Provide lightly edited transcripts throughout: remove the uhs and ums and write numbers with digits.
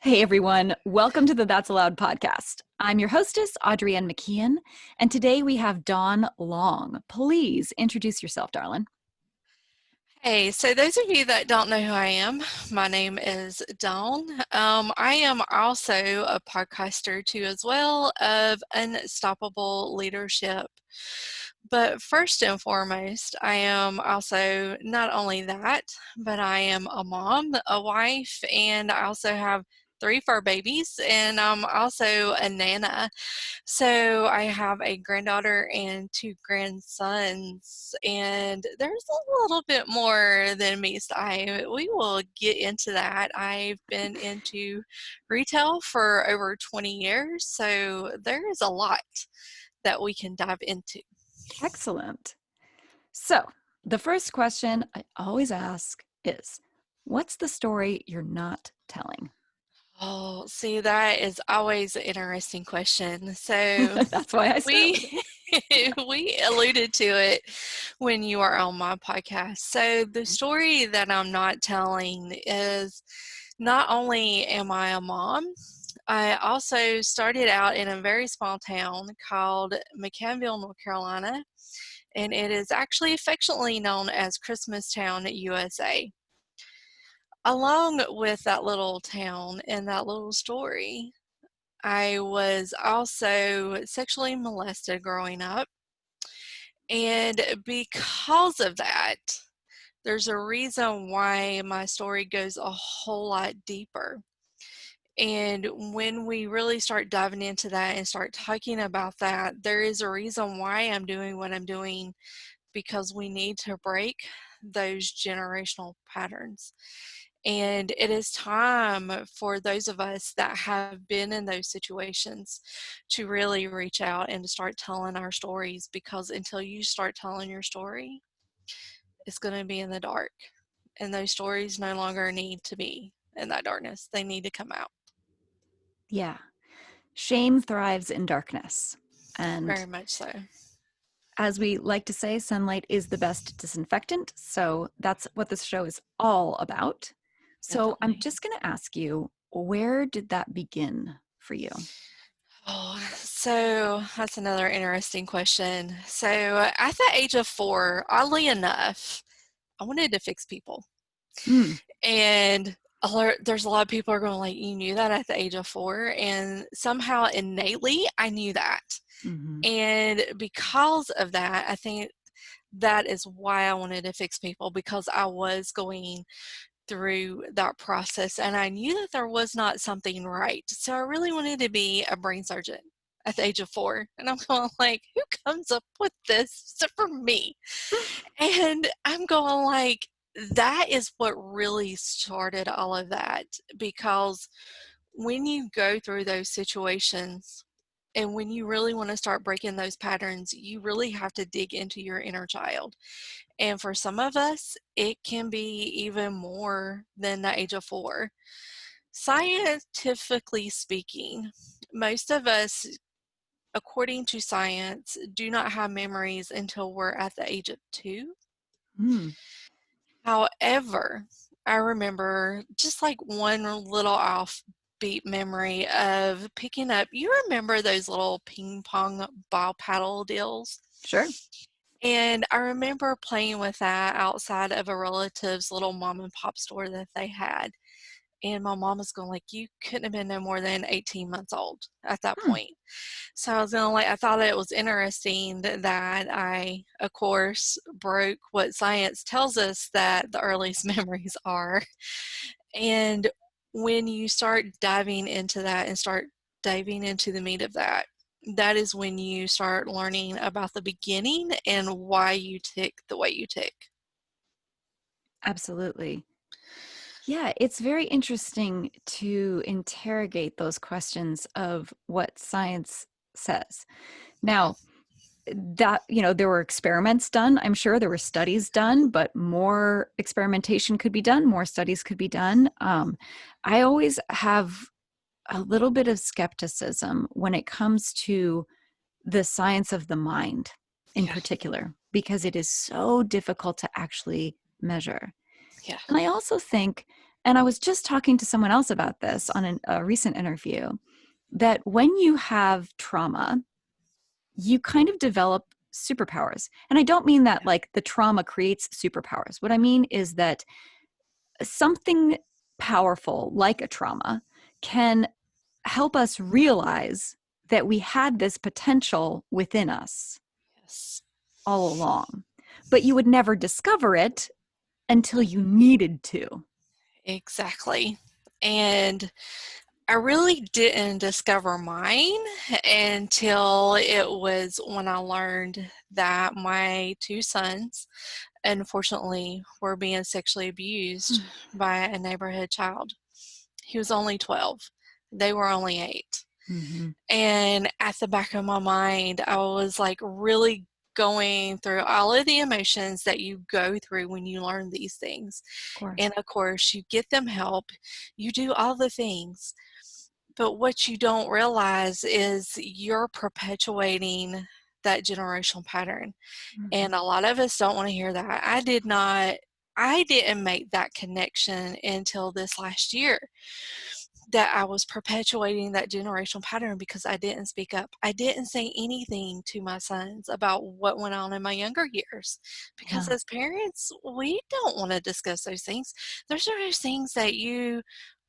Hey everyone, welcome to the That's Allowed podcast. I'm your hostess, Audrey Ann McKeon, and today we have Dawn Long. Please introduce yourself, darling. Hey, so those of you that don't know who I am, my name is Dawn. I am also a podcaster too, as well, of Unstoppable Leadership. But first and foremost, I am also not only that, but I am a mom, a wife, and I also have three fur babies, and I'm also a nana. So I have a granddaughter and two grandsons, and there's a little bit more than me. So we will get into that. I've been into retail for over 20 years, so there is a lot that we can dive into. Excellent. So, the first question I always ask is, what's the story you're not telling? Oh, see, that is always an interesting question. So That's why I start with we it. we alluded to it when you are on my podcast. So the story that I'm not telling is not only am I a mom, I also started out in a very small town called McCannville, North Carolina, and it is actually affectionately known as Christmastown USA. Along with that little town and that little story, I was also sexually molested growing up. And because of that, there's a reason why my story goes a whole lot deeper. And when we really start diving into that and start talking about that, there is a reason why I'm doing what I'm doing, because we need to break those generational patterns. And it is time for those of us that have been in those situations to really reach out and to start telling our stories, because until you start telling your story, it's going to be in the dark. And those stories no longer need to be in that darkness. They need to come out. Yeah. Shame thrives in darkness. And Very much so. as we like to say, sunlight is the best disinfectant. So that's what this show is all about. So I'm Definitely. just going to ask you, where did that begin for you? Oh, so that's another interesting question. So at the age of 4, oddly enough, I wanted to fix people. Mm, And there's a lot of people are going like, you knew that at the age of 4, and somehow innately I knew that. hmm And because of that, I think that is why I wanted to fix people, because I was going through that process and I knew that there was not something right. So I really wanted to be a brain surgeon at the age of 4. And I'm going like, who comes up with this except for me? And I'm going like, that is what really started all of that, because when you go through those situations and when you really want to start breaking those patterns, you really have to dig into your inner child. And for some of us, it can be even more than the age of 4. Scientifically speaking, most of us, according to science, do not have memories until we're at the age of 2. mm. However, I remember just like one little offbeat memory of picking up, you remember those little ping pong ball paddle deals? Sure. And I remember playing with that outside of a relative's little mom and pop store that they had. And my mom was going like, you couldn't have been no more than 18 months old at that Hmm. point. So I was going like, I thought it was interesting that I, of course, broke what science tells us that the earliest memories are. And when you start diving into that and start diving into the meat of that, that is when you start learning about the beginning and why you tick the way you tick. Absolutely. Yeah, it's very interesting to interrogate those questions of what science says. Now, that, there were experiments done. I'm sure there were studies done, but more experimentation could be done, more studies could be done. I always have a little bit of skepticism when it comes to the science of the mind in Yeah, particular, because it is so difficult to actually measure. yeah, And I also think And I was just talking to someone else about this on a recent interview, that when you have trauma, you kind of develop superpowers. And I don't mean that like the trauma creates superpowers. What I mean is that something powerful like a trauma can help us realize that we had this potential within us Yes. all along, but you would never discover it until you needed to. Exactly. And I really didn't discover mine until it was when I learned that my two sons, unfortunately, were being sexually abused by a neighborhood child. He was only 12. They were only 8. Mm-hmm. And at the back of my mind, I was like really going through all of the emotions that you go through when you learn these things. Of course. And of course, you get them help, you do all the things. But what you don't realize is you're perpetuating that generational pattern. Mm-hmm. And a lot of us don't want to hear that. I didn't make that connection until this last year, that I was perpetuating that generational pattern because I didn't speak up. I didn't say anything to my sons about what went on in my younger years because Yeah. as parents, we don't want to discuss those things. Those are those things that you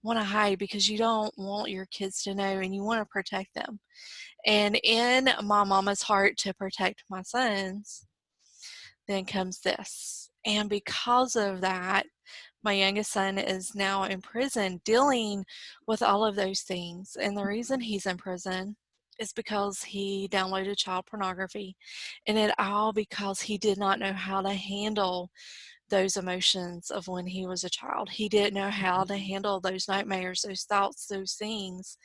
want to hide because you don't want your kids to know and you want to protect them. And in my mama's heart to protect my sons, then comes this. And because of that, my youngest son is now in prison dealing with all of those things. And the reason he's in prison is because he downloaded child pornography. And it all because he did not know how to handle those emotions of when he was a child. He didn't know how to handle those nightmares, those thoughts, those things.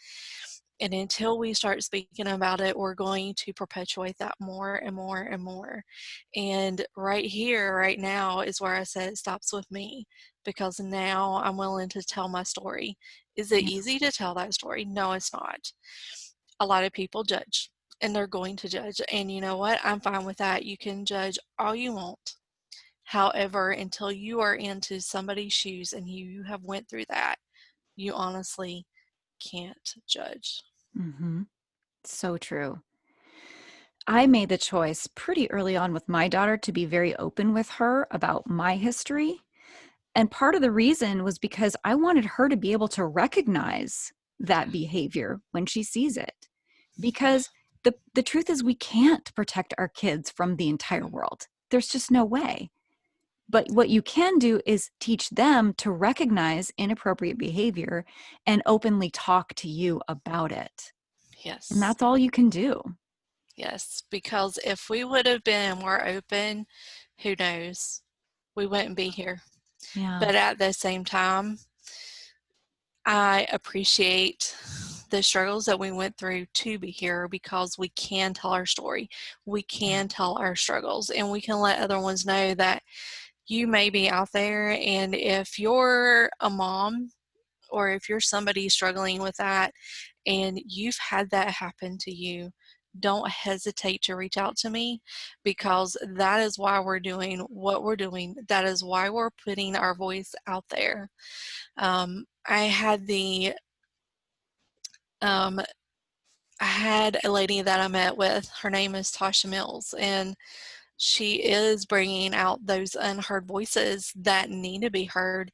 And until we start speaking about it, we're going to perpetuate that more and more and more. And right here, right now, is where I said it stops with me because now I'm willing to tell my story. Is it Yeah. easy to tell that story? No, it's not. A lot of people judge and they're going to judge. And you know what? I'm fine with that. You can judge all you want. However, until you are into somebody's shoes and you have went through that, you honestly can't judge. Mm-hmm. So true. I made the choice pretty early on with my daughter to be very open with her about my history. And part of the reason was because I wanted her to be able to recognize that behavior when she sees it. Yeah. Because the truth is, we can't protect our kids from the entire world. There's just no way. But what you can do is teach them to recognize inappropriate behavior and openly talk to you about it. And Yes. that's all you can do. Yes. Because if we would have been more open, who knows? We wouldn't be here. Yeah. But at the same time, I appreciate the struggles that we went through to be here because we can tell our story. We Yeah. can tell our struggles and we can let other ones know that you may be out there. And if you're a mom or if you're somebody struggling with that and you've had that happen to you, don't hesitate to reach out to me because that is why we're doing what we're doing. That is why we're putting our voice out there. I had the um, I had a lady that I met with. Her name is Tasha Mills, and she is bringing out those unheard voices that need to be heard.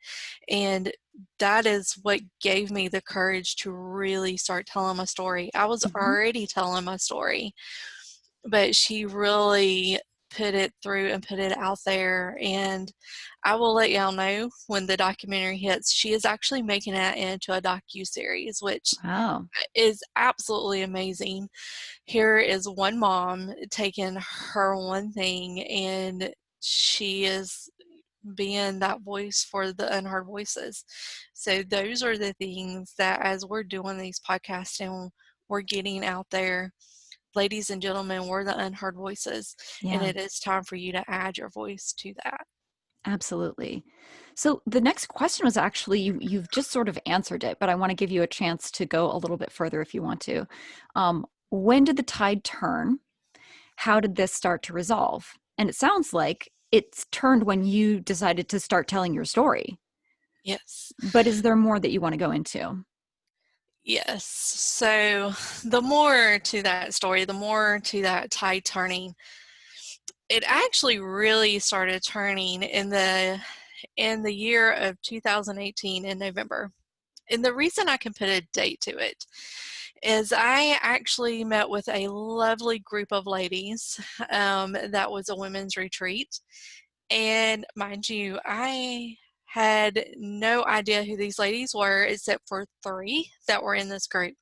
And that is what gave me the courage to really start telling my story. I was Mm-hmm. already telling my story, but she really put it through and put it out there. And I will let y'all know when the documentary hits. She is actually making it into a docu-series, which Wow. is absolutely amazing. Here is one mom taking her one thing and she is being that voice for the unheard voices. So those are the things that as we're doing these podcasts and we're getting out there, ladies and gentlemen, we're the unheard voices and Yeah. it is time for you to add your voice to that. Absolutely. So the next question was actually you've just sort of answered it, but I want to give you a chance to go a little bit further if you want to. When did the tide turn? How did this start to resolve? And it sounds like it's turned when you decided to start telling your story. Yes. But is there more that you want to go into? Yes. So the more to that story, the more to that tide turning, it actually really started turning in the year of 2018 in November. And the reason I can put a date to it is I actually met with a lovely group of ladies. That was a women's retreat. And mind you, I had no idea who these ladies were except for 3 that were in this group.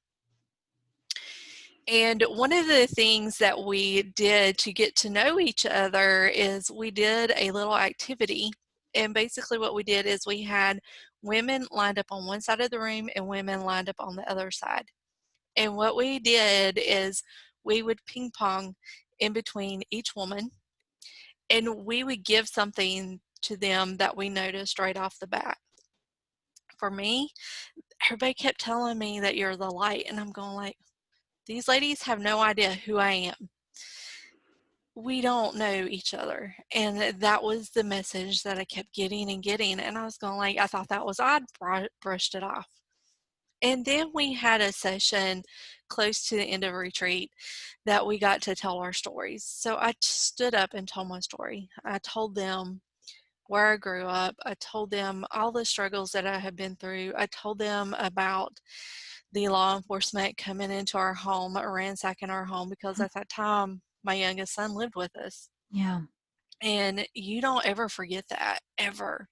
And one of the things that we did to get to know each other is we did a little activity. And basically, what we did is we had women lined up on one side of the room and women lined up on the other side. And what we did is we would ping pong in between each woman, and we would give something to them that we noticed right off the bat. For me, everybody kept telling me that you're the light, and I'm going like, these ladies have no idea who I am. We don't know each other. And that was the message that I kept getting and getting. And I was going like, I thought that was odd, brushed it off. And then we had a session close to the end of retreat that we got to tell our stories. So I stood up and told my story. I told them where I grew up. I told them all the struggles that I have been through. I told them about the law enforcement coming into our home, ransacking our home, because at that time, my youngest son lived with us. Yeah. And you don't ever forget that, ever.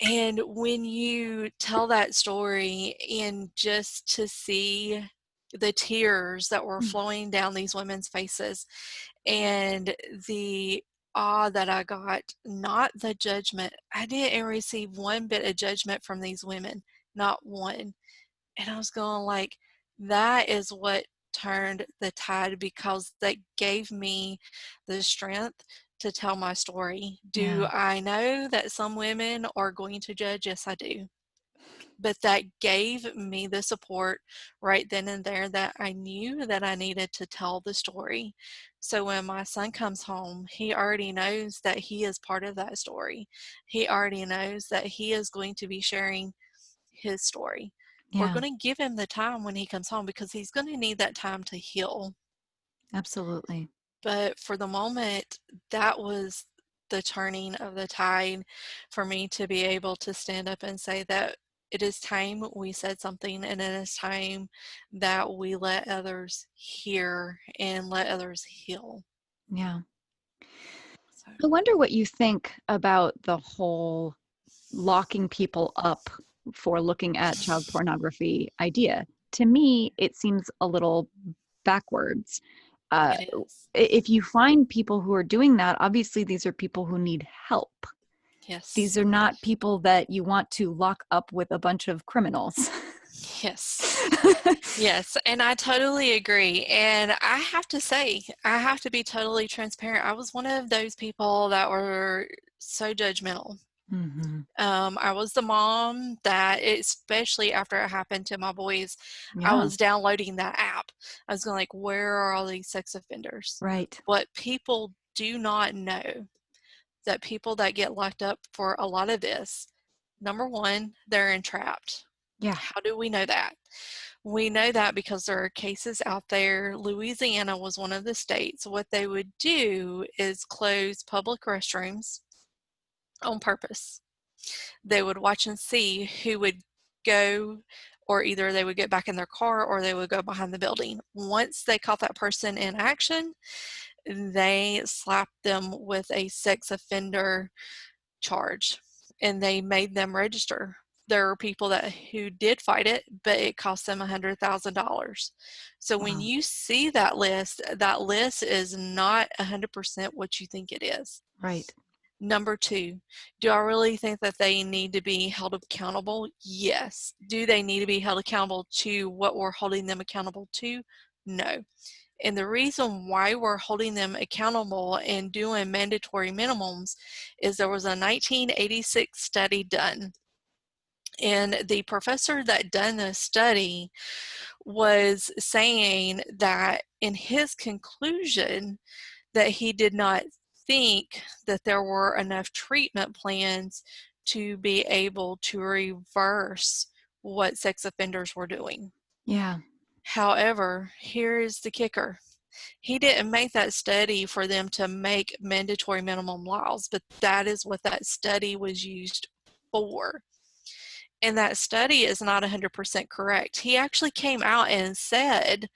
And when you tell that story and just to see the tears that were flowing down these women's faces and the awe that I got, not the judgment. I didn't receive one bit of judgment from these women, not one. And I was going like, that is what turned the tide, because that gave me the strength to tell my story. Do Yeah. I know that some women are going to judge? Yes, I do. But that gave me the support right then and there that I knew that I needed to tell the story. So when my son comes home, he already knows that he is part of that story. He already knows that he is going to be sharing his story. We're Yeah. going to give him the time when he comes home, because he's going to need that time to heal. Absolutely. But for the moment, that was the turning of the tide for me to be able to stand up and say that it is time we said something, and it is time that we let others hear and let others heal. Yeah. So, I wonder what you think about the whole locking people up for looking at child pornography idea. To me, it seems a little backwards. Uh, it is. if you find people who are doing that, obviously these are people who need help. These Yes. are not people that you want to lock up with a bunch of criminals. Yes. Yes, and I totally agree. And I have to say, I have to be totally transparent. I was one of those people that were so judgmental. Hmm. I was the mom that, especially after it happened to my boys, I Yeah, was downloading that app. I was going like, where are all these sex offenders? right. What people do not know, that people that get locked up for a lot of this, number one, they're entrapped. Yeah, How do we know that? We know that because there are cases out there. Louisiana was one of the states. What they would do is close public restrooms on purpose. They would watch and see who would go, or either they would get back in their car or they would go behind the building. Once they caught that person in action, they slapped them with a sex offender charge, and they made them register. There are people who did fight it, but it cost them $100,000. So when wow, you see that list is not 100% what you think it is. right. Number two, do I really think that they need to be held accountable? Yes. Do they need to be held accountable to what we're holding them accountable to? No. And the reason why we're holding them accountable and doing mandatory minimums is there was a 1986 study done. And the professor that done the study was saying that in his conclusion that he did not think that there were enough treatment plans to be able to reverse what sex offenders were doing. Yeah. However, here is the kicker. He didn't make that study for them to make mandatory minimum laws, but that is what that study was used for. And that study is not 100% correct. He actually came out and said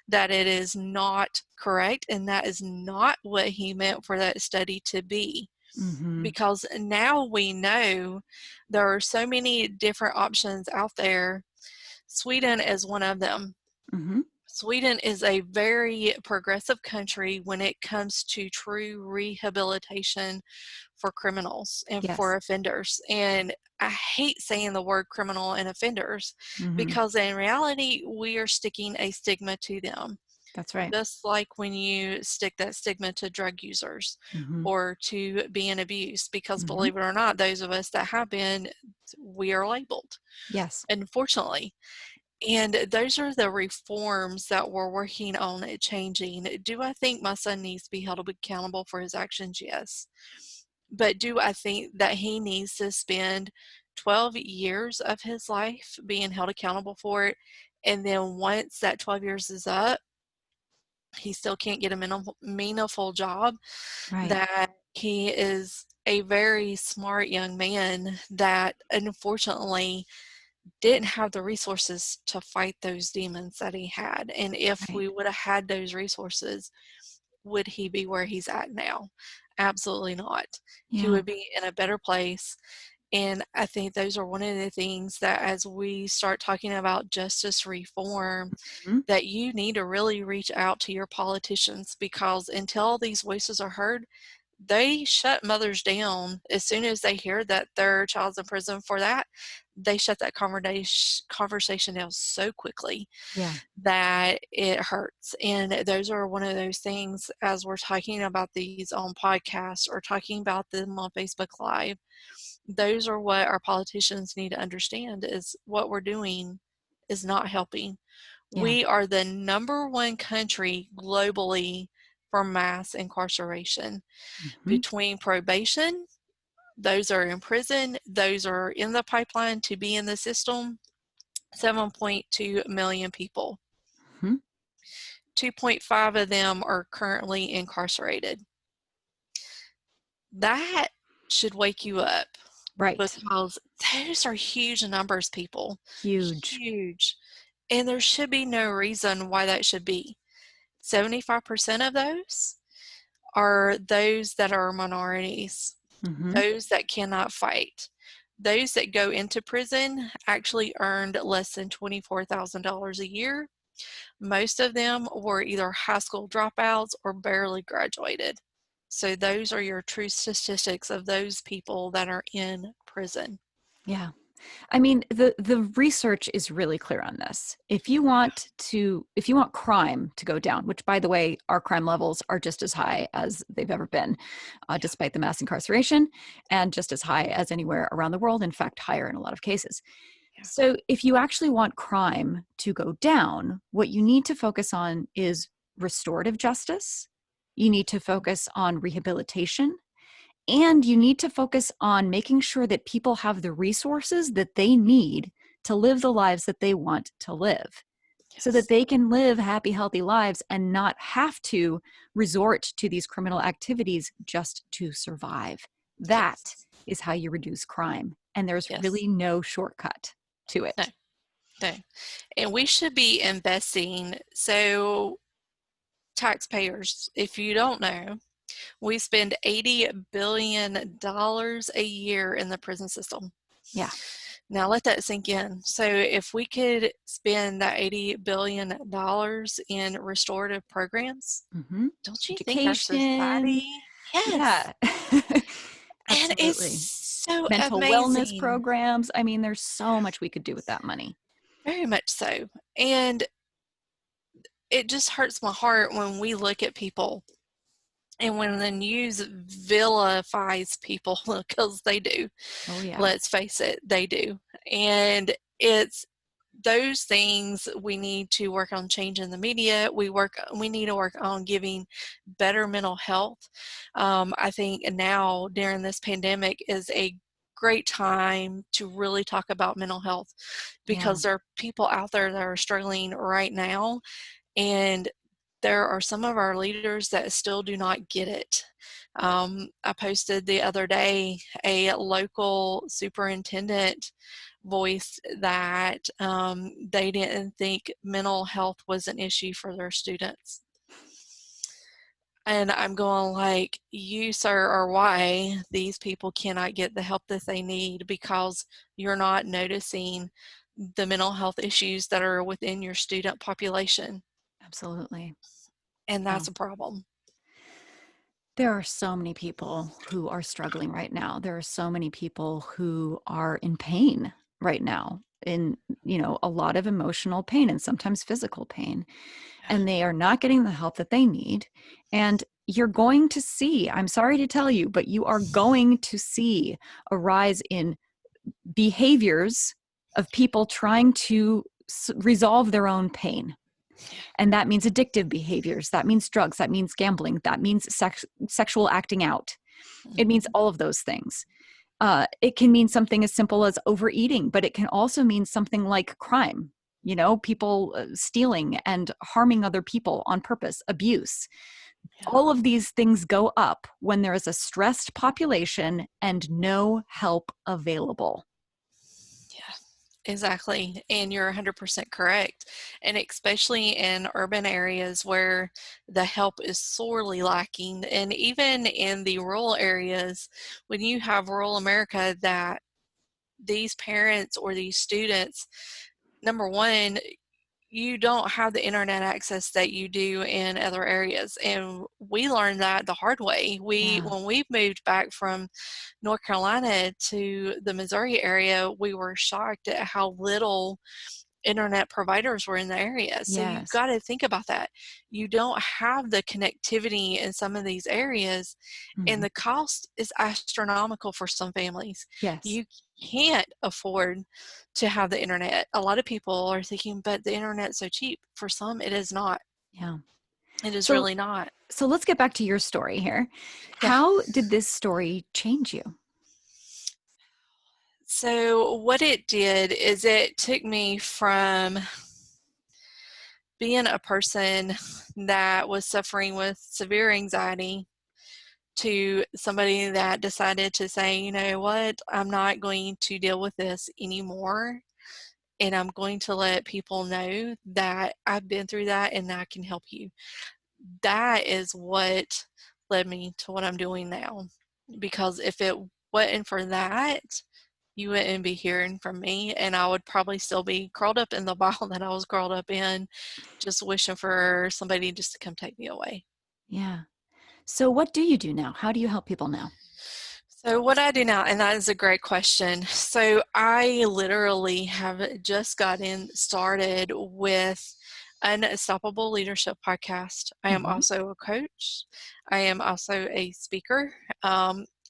that it is not correct, and that is not what he meant for that study to be. Mm-hmm. Because now we know there are so many different options out there. Sweden is one of them. Mm-hmm. Sweden is a very progressive country when it comes to true rehabilitation for criminals and for Yes. offenders. And I hate saying the word criminal and offenders Mm-hmm. because in reality, we are sticking a stigma to them. That's right. Just like when you stick that stigma to drug users Mm-hmm. or to being abused, because Mm-hmm. believe it or not, those of us that have been, we are labeled, Yes. unfortunately. And those are the reforms that we're working on changing. Do I think my son needs to be held accountable for his actions? Yes. But do I think that he needs to spend 12 years of his life being held accountable for it? And then once that 12 years is up, he still can't get a meaningful job? Right. That he is a very smart young man that unfortunately didn't have the resources to fight those demons that he had. And if Right. we would have had those resources, would he be where he's at now? Absolutely not. He Yeah. would be in a better place. And I think those are one of the things that as we start talking about justice reform, Mm-hmm. that you need to really reach out to your politicians, because until these voices are heard, they shut mothers down. As soon as they hear that their child's in prison for that, they shut that conversation down so quickly Yeah. that it hurts. And those are one of those things, as we're talking about these on podcasts or talking about them on Facebook Live, those are what our politicians need to understand, is what we're doing is not helping. Yeah. We are the #1 country globally for mass incarceration. Mm-hmm. Between probation, those are in prison, those are in the pipeline to be in the system, 7.2 million people. Mm-hmm. 2.5 of them are currently incarcerated. That should wake you up, Right. because those are huge numbers, people. Huge. Huge. And there should be no reason why that should be. 75% of those are those that are minorities, Mm-hmm. those that cannot fight. Those that go into prison actually earned less than $24,000 a year. Most of them were either high school dropouts or barely graduated. So those are your true statistics of those people that are in prison. Yeah. I mean, the research is really clear on this. If you want crime to go down, which by the way, our crime levels are just as high as they've ever been, Yeah. despite the mass incarceration, and just as high as anywhere around the world, in fact, higher in a lot of cases. Yeah. So if you actually want crime to go down, what you need to focus on is restorative justice. You need to focus on rehabilitation. And you need to focus on making sure that people have the resources that they need to live the lives that they want to live, so that Yes. they can live happy, healthy lives and not have to resort to these criminal activities just to survive. That Yes. is how you reduce crime. And there's Yes. really no shortcut to No. it. No. And we should be investing. So, taxpayers, if you don't know, we spend $80 billion a year in the prison system. Yeah. Now let that sink in. So if we could spend that $80 billion in restorative programs, Mm-hmm. don't you think our Education. society? Yes. Yeah. And it's Absolutely. so Mental wellness amazing. programs. I mean, there's so much we could do with that money. Very much so. And it just hurts my heart when we look at people and when the news vilifies people, because they do. Oh, yeah. Let's face it, they do. And it's those things we need to work on changing the media. We need to work on giving better mental health. I think now during this pandemic is a great time to really talk about mental health, Yeah, because there are people out there that are struggling right now, and there are some of our leaders that still do not get it. I posted the other day a local superintendent voiced that they didn't think mental health was an issue for their students. And I'm going like, you, sir, are why these people cannot get the help that they need, because you're not noticing the mental health issues that are within your student population. absolutely. And Yeah. that's a problem. There are so many people who are struggling right now. There are so many people who are in pain right now, in, a lot of emotional pain and sometimes physical pain, and they are not getting the help that they need. And you're going to see, I'm sorry to tell you, but you are going to see a rise in behaviors of people trying to resolve their own pain. And that means addictive behaviors. That means drugs. That means gambling. That means sexual acting out. It means Mhm. all of those things. It can mean something as simple as overeating, but it can also mean something like crime, people stealing and harming other people on purpose, abuse. Yeah. All of these things go up when there is a stressed population and no help available. Yeah, exactly. And you're 100% correct. And especially in urban areas where the help is sorely lacking. And even in the rural areas, when you have rural America, that these parents or these students, number one, you don't have the internet access that you do in other areas. And we learned that the hard way. Yeah. When we moved back from North Carolina to the Missouri area, we were shocked at how little internet providers were in the area. So you've Yes. got to think about that. You don't have the connectivity in some of these areas, and Mhm. the cost is astronomical for some families. Yes. You can't afford to have the internet. A lot of people are thinking, but the internet's so cheap. For some, it is not. Yeah. It is So really not. so let's get back to your story here. Yeah. How did this story change you? So what it did is it took me from being a person that was suffering with severe anxiety to somebody that decided to say, you know what, I'm not going to deal with this anymore. And I'm going to let people know that I've been through that and I can help you. That is what led me to what I'm doing now. Because if it wasn't for that, you wouldn't be hearing from me, and I would probably still be curled up in the ball that I was curled up in, just wishing for somebody just to come take me away. Yeah. So what do you do now? How do you help people now? So what I do now, and that is a great question. So I literally have just gotten started with an Unstoppable Leadership podcast. I am Mhm. also a coach. I am also a speaker.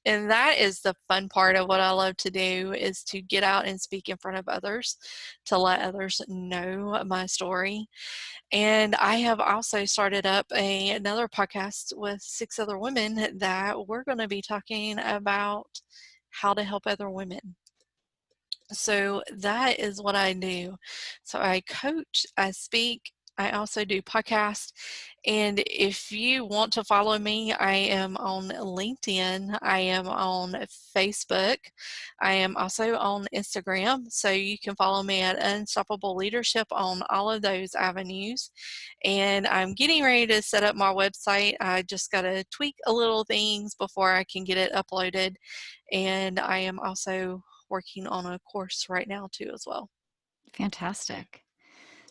And that is the fun part of what I love to do, is to get out and speak in front of others, to let others know my story. And I have also started up another podcast with 6 other women that we're going to be talking about how to help other women. So that is what I do. So I coach, I speak, I also do podcasts. And if you want to follow me, I am on LinkedIn, I am on Facebook, I am also on Instagram. So you can follow me at Unstoppable Leadership on all of those avenues. And I'm getting ready to set up my website. I just got to tweak a little things before I can get it uploaded. And I am also working on a course right now too as well. Fantastic.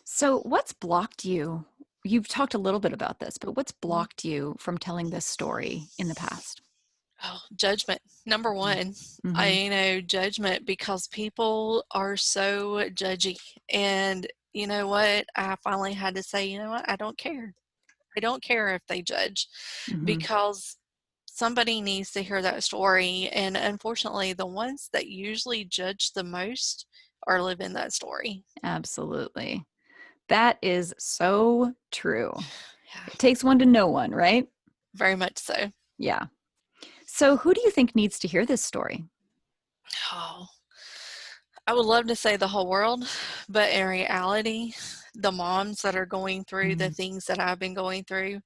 So what's blocked you? You've talked a little bit about this, but what's Mhm. blocked you from telling this story in the past? Oh, judgment. Number Mm. one, Mhm. judgment, because people are so judgy. And you know what? I finally had to say, you know what? I don't care. I don't care if they judge, Mhm. because somebody needs to hear that story. And unfortunately, the ones that usually judge the most are living that story. Absolutely. That is so true. Yeah, It takes one to know one, right? very much so. Yeah. So who do you think needs to hear this story? Oh, I would love to say the whole world, but in reality, the moms that are going through the Mm, things that I've been going through,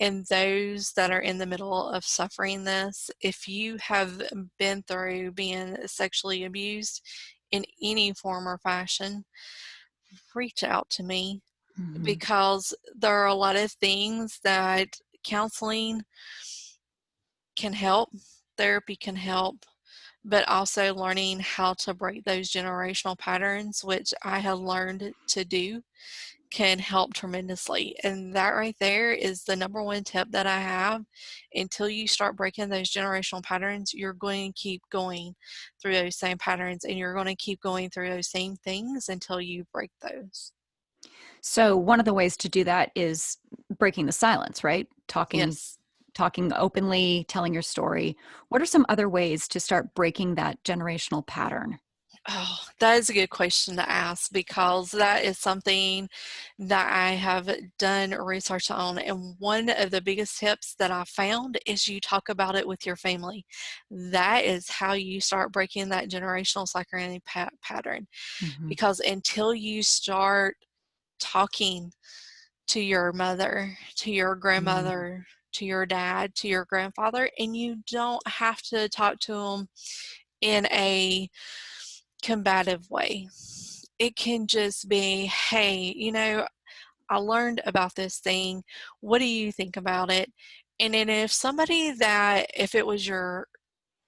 and those that are in the middle of suffering this, if you have been through being sexually abused in any form or fashion, reach out to me, mhm, because there are a lot of things that counseling can help, therapy can help, but also learning how to break those generational patterns, which I have learned to do, can help tremendously. And that right there is the number one tip that I have. Until you start breaking those generational patterns, you're going to keep going through those same patterns, and you're going to keep going through those same things until you break those. So one of the ways to do that is breaking the silence, right? Yes. Talking openly, telling your story. What are some other ways to start breaking that generational pattern? Oh, that is a good question to ask, because that is something that I have done research on. And one of the biggest tips that I found is you talk about it with your family. That is how you start breaking that generational psychoanalytic pattern. Mhm, Because until you start talking to your mother, to your mm, grandmother, to your dad, to your grandfather, and you don't have to talk to them in a combative way. It can just be, hey, I learned about this thing. What do you think about it? And then if it was your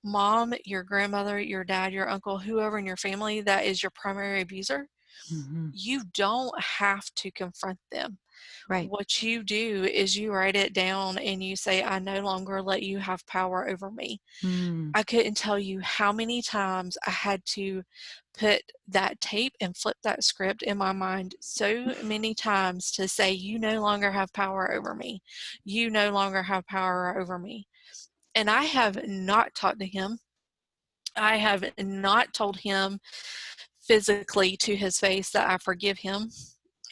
mom, your grandmother, your dad, your uncle, whoever in your family that is your primary abuser, mhm. you don't have to confront them. Right. What you do is you write it down and you say, I no longer let you have power over me. Mm. I couldn't tell you how many times I had to put that tape and flip that script in my mind so many times to say, you no longer have power over me. You no longer have power over me. And I have not talked to him. I have not told him physically to his face that I forgive him.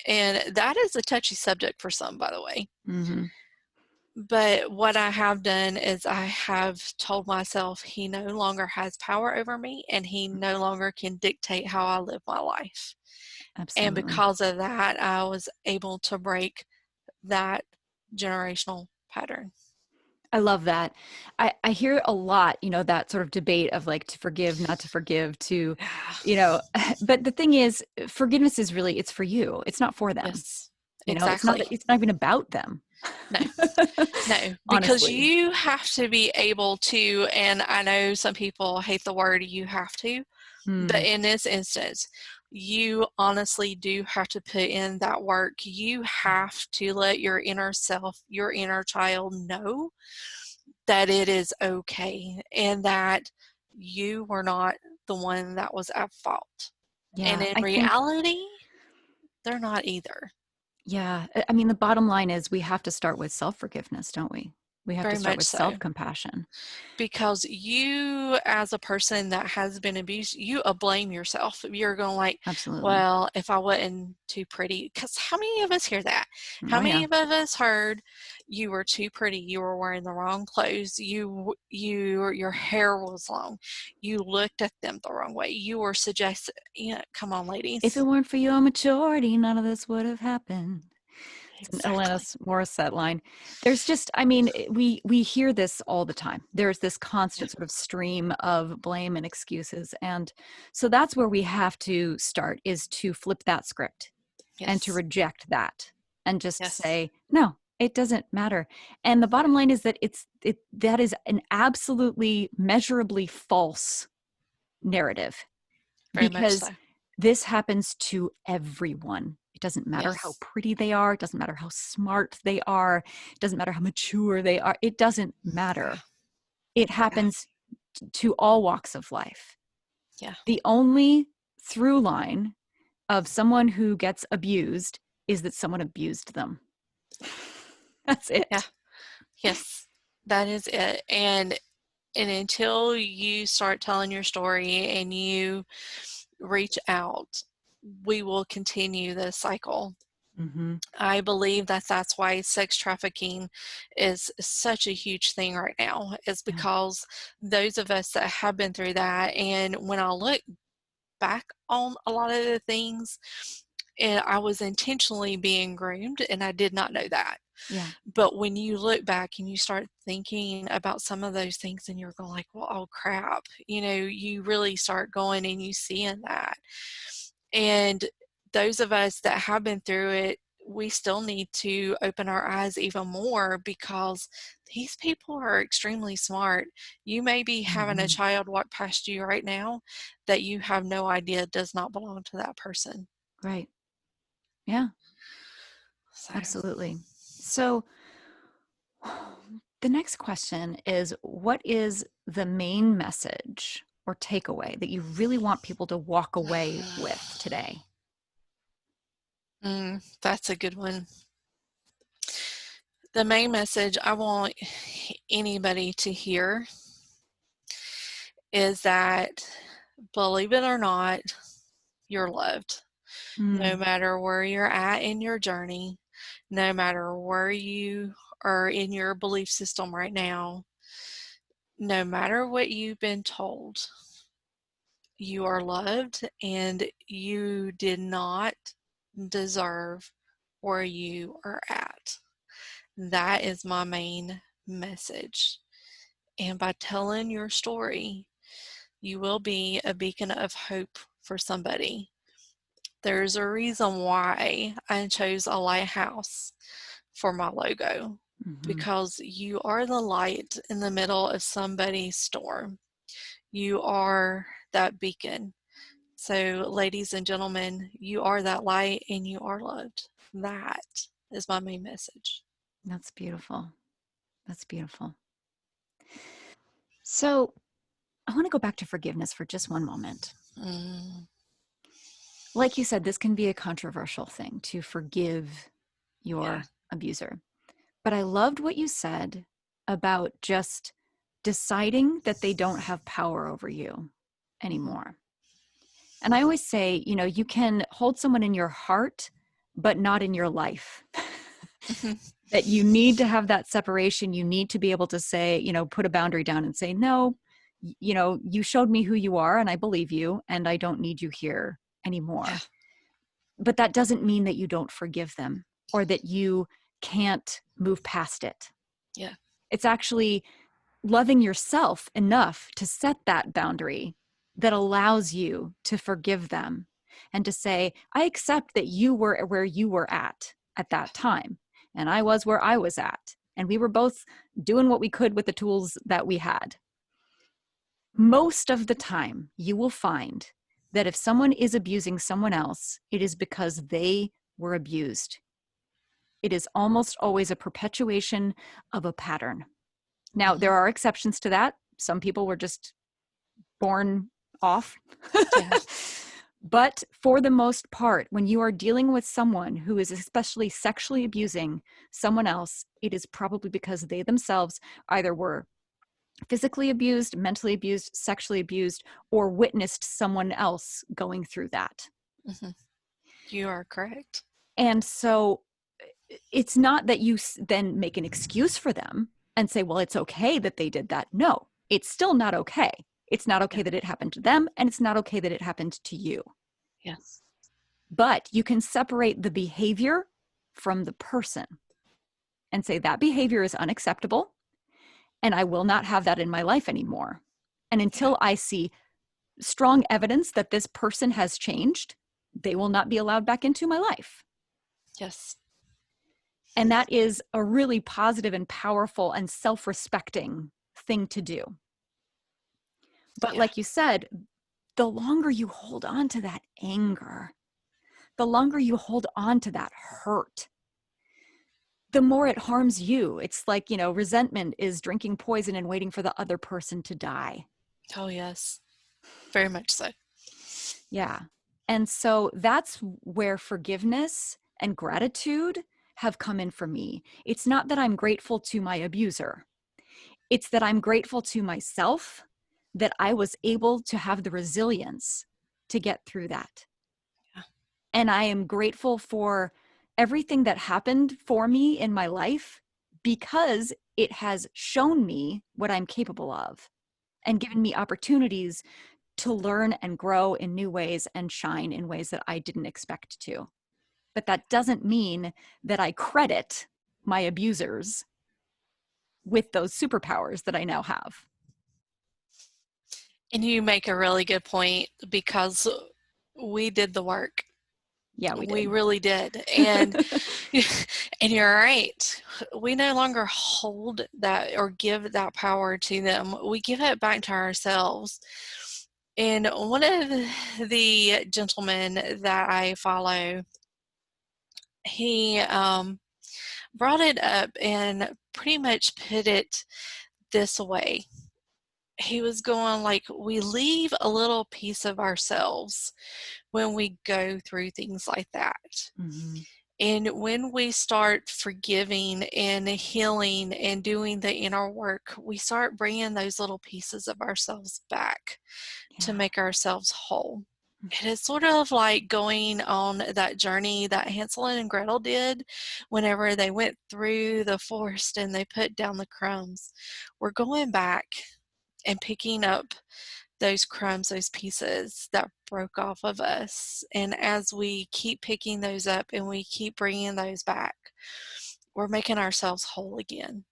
And that is a touchy subject for some, by the way. Mhm. But what I have done is I have told myself he no longer has power over me, and he no longer can dictate how I live my life. And Absolutely. because of that, I was able to break that generational pattern. I love that. I hear a lot, that sort of debate of like to forgive, not to forgive, Yeah. but the thing is, forgiveness is really, it's for you. It's not for them. Yes. It's not, Exactly. it's not even about them. No. No, because Honestly. you have to be able to, and I know some people hate the word you have to, but Mm, in this instance, you honestly do have to put in that work. You have to let your inner self, your inner child know that it is okay and that you were not the one that was at fault. And yeah, in I think, reality, they're not either. yeah. I mean, the bottom line is we have to start with self-forgiveness, don't we? We have to Very start much with so. self-compassion. Because you, as a person that has been abused, you blame yourself. You're going like, Absolutely. well, if I wasn't too pretty, because how many of us hear that? How Oh many yeah. of us heard you were too pretty, you were wearing the wrong clothes, your hair was long, you looked at them the wrong way, you were suggested, yeah, come on, If it ladies. weren't for your maturity, none of this would have happened. It's an Exactly. Alanis Morissette line. There's just, I mean, we hear this all the time. There's this Yeah. constant sort of stream of blame and excuses, and so that's where we have to start, is to flip that script and to Yes. reject that and just Yes. say, no, it doesn't matter. And the bottom line is that that is an absolutely measurably false narrative, Very much so. because this happens to everyone. It doesn't matter how Yes. pretty they are, it doesn't matter how smart they are, it doesn't matter how mature they are. It doesn't Yeah. matter. It Yeah. happens to all walks of life. Yeah. The only through line of someone who gets abused is that someone abused them. That's Yeah. it. Yes. That is it. And until you start telling your story and you reach out, we will continue this cycle. Mm-hmm. I believe that that's why sex trafficking is such a huge thing right now, is Yeah. because those of us that have been through that, and when I look back on a lot of the things, and I was intentionally being groomed, and I did not know that. Yeah. But when you look back and you start thinking about some of those things and you're going like, well, oh crap, you really start going and you seeing that. And those of us that have been through it, we still need to open our eyes even more, because these people are extremely smart. You may be having a Mm-hmm. child walk past you right now that you have no idea does not belong to that person. Right. Yeah, So, absolutely. So the next question is, what is the main message or takeaway that you really want people to walk away with today? that's a good one. The main message I want anybody to hear is that, believe it or not, you're loved. No Mm, matter where you're at in your journey, no matter where you are in your belief system right now, no matter what you've been told, you are loved and you did not deserve where you are at. That is my main message. And by telling your story, you will be a beacon of hope for somebody. There's a reason why I chose a lighthouse for my logo, mm-hmm. because you are the light in the middle of somebody's storm. You are that beacon. So, ladies and gentlemen, you are that light and you are loved. That is my main message. That's beautiful. That's beautiful. So I want to go back to forgiveness for just one moment. Mm, Like you said, this can be a controversial thing to forgive yeah. your abuser. But I loved what you said about just deciding that they don't have power over you Mhm. anymore. And I always say, you can hold someone in your heart, but not in your life. That you need to have that separation. You need to be able to say, put a boundary down and say, no, you showed me who you are and I believe you and I don't need you here Yeah. anymore. But that doesn't mean that you don't forgive them or that you can't move past it. Yeah. It's actually loving yourself enough to set that boundary that allows you to forgive them and to say, I accept that you were where you were at that time. And I was where I was at. And we were both doing what we could with the tools that we had. Most of the time, you will find that if someone is abusing someone else, it is because they were abused. It is almost always a perpetuation of a pattern. Now, Hmm. there are exceptions to that. Some people were just born off. Yeah. But for the most part, when you are dealing with someone who is especially sexually abusing someone else, it is probably because they themselves either were physically abused, mentally abused, sexually abused, or witnessed someone else going through that. Hmm. You are correct. And so it's not that you then make an excuse for them and say, well, it's okay that they did that. No, it's still not okay. It's not Yeah. okay that it happened to them, and it's not okay that it happened to you. Yes. But you can separate the behavior from the person and say that behavior is unacceptable, and I will not have that in my life anymore. And Yeah. until I see strong evidence that this person has changed, they will not be allowed back into my life. Yes. And that is a really positive and powerful and self-respecting thing to do. But Yeah. like you said, the longer you hold on to that anger, the longer you hold on to that hurt, the more it harms you. It's like, resentment is drinking poison and waiting for the other person to die. Oh, yes. Very much so. Yeah. And so that's where forgiveness and gratitude have come in for me. It's not that I'm grateful to my abuser. It's that I'm grateful to myself that I was able to have the resilience to get through that. Yeah. And I am grateful for everything that happened for me in my life because it has shown me what I'm capable of and given me opportunities to learn and grow in new ways and shine in ways that I didn't expect to. But that doesn't mean that I credit my abusers with those superpowers that I now have. And you make a really good point, because we did the work. Yeah, we We did. really did. And and you're right. We no longer hold that or give that power to them. We give it back to ourselves. And one of the gentlemen that I follow, he brought it up and pretty much put it this way. He was going like, we leave a little piece of ourselves when we go through things like that. Mm-hmm. And when we start forgiving and healing and doing the inner work, we start bringing those little pieces of ourselves back to Yeah. make ourselves whole. It is sort of like going on that journey that Hansel and Gretel did whenever they went through the forest and they put down the crumbs. We're going back and picking up those crumbs, those pieces that broke off of us. And as we keep picking those up and we keep bringing those back, we're making ourselves whole again.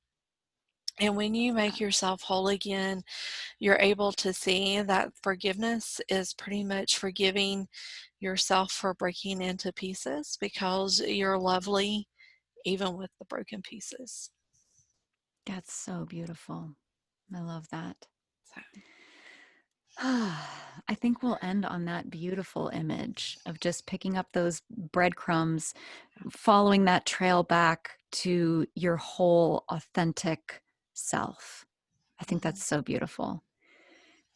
And when you make yourself whole again, you're able to see that forgiveness is pretty much forgiving yourself for breaking into pieces, because you're lovely even with the broken pieces. That's so beautiful. I love that. So, I think we'll end on that beautiful image of just picking up those breadcrumbs, following that trail back to your whole authentic self. I think mhm. that's so beautiful.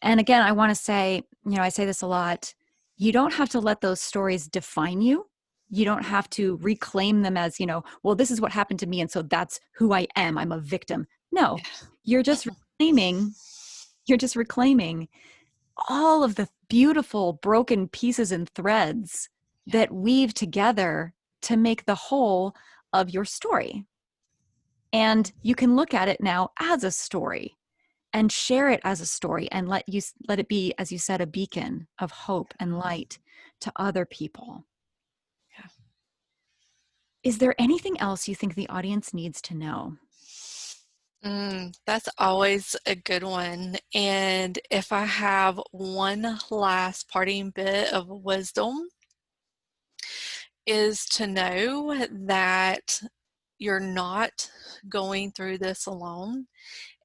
And again, I want to say, I say this a lot. You don't have to let those stories define you. You don't have to reclaim them as, well, this is what happened to me. And so that's who I am. I'm a victim. No, Yeah. you're just Mhm. reclaiming, you're just reclaiming all of the beautiful broken pieces and threads Yeah. that weave together to make the whole of your story. And you can look at it now as a story and share it as a story and let it be, as you said, a beacon of hope and light to other people. Yeah. Is there anything else you think the audience needs to know? That's always a good one. And if I have one last parting bit of wisdom, is to know that you're not going through this alone,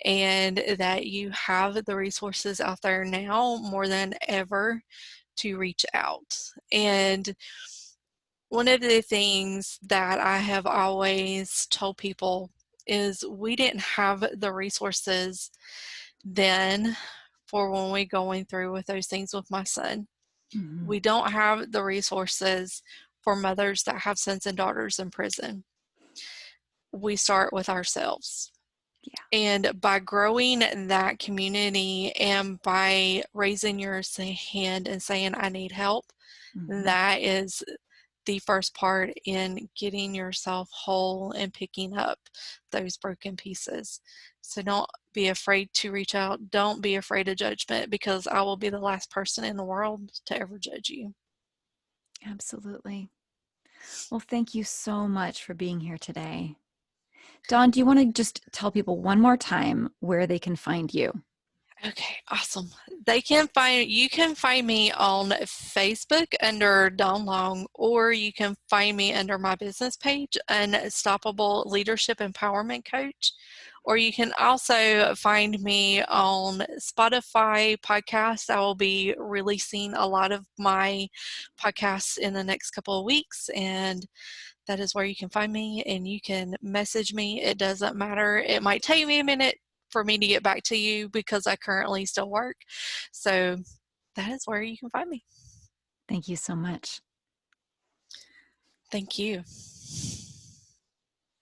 and that you have the resources out there now more than ever to reach out. And one of the things that I have always told people is, we didn't have the resources then for when we're going through with those things with my son. Mm-hmm. We don't have the resources for mothers that have sons and daughters in prison. We start with ourselves. Yeah. And by growing that community and by raising your hand and saying, I need help, Mm-hmm. that is the first part in getting yourself whole and picking up those broken pieces. So don't be afraid to reach out. Don't be afraid of judgment, because I will be the last person in the world to ever judge you. Absolutely. Well, thank you so much for being here today. Dawn, do you want to just tell people one more time where they can find you? Okay, awesome. You can find me on Facebook under Dawn Long, or you can find me under my business page, Unstoppable Leadership Empowerment Coach. Or you can also find me on Spotify podcast. I will be releasing a lot of my podcasts in the next couple of weeks, and that is where you can find me, and you can message me. It doesn't matter. It might take me a minute for me to get back to you because I currently still work. So that is where you can find me. Thank you so much. Thank you.